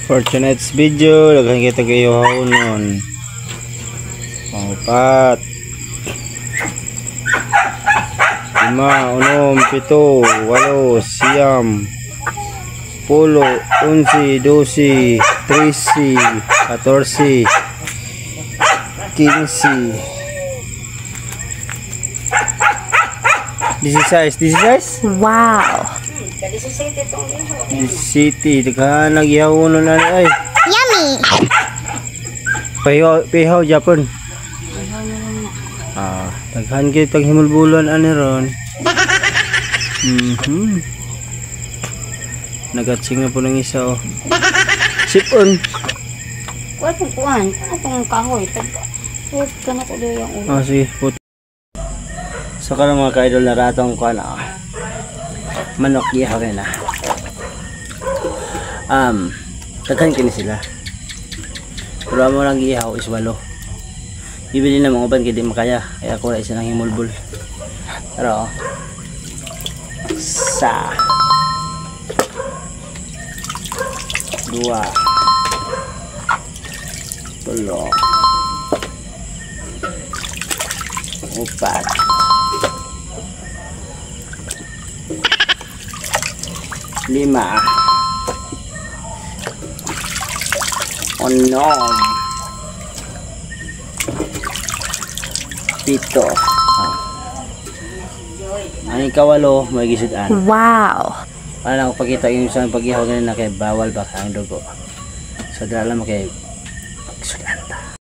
For tonight's video, laghan kita kayo haunon. Pangpat 5, 6, 7, 8, 9, 10, 11, 12, 13, 14, 15, 16. Wow. This city, daghan nagyawon na ay. Yummy. Pihaw Japon. Daghan kay tag himulbulan ani ron. Nagatsing na po ng isa oh. Sipon. Wala pong kuhan. Atong kahoy. Huwag ka na ko doon yung ulo. Sige, puto. So karon mga ka-idol na ratong kuhan manok ihaw rin na. Daghan kini sila. Pero mo lang ihaw is 8. Bibili na mga uban kaya di makaya. Kaya ako na isa ng himulbul. Pero sa 2 3 4 5 6 7 ang ikawalo may gisudan. Wow. Para lang pagkita yung isang pag-ihaw ganun na kay bawal baka ang dugo. So dala mo kay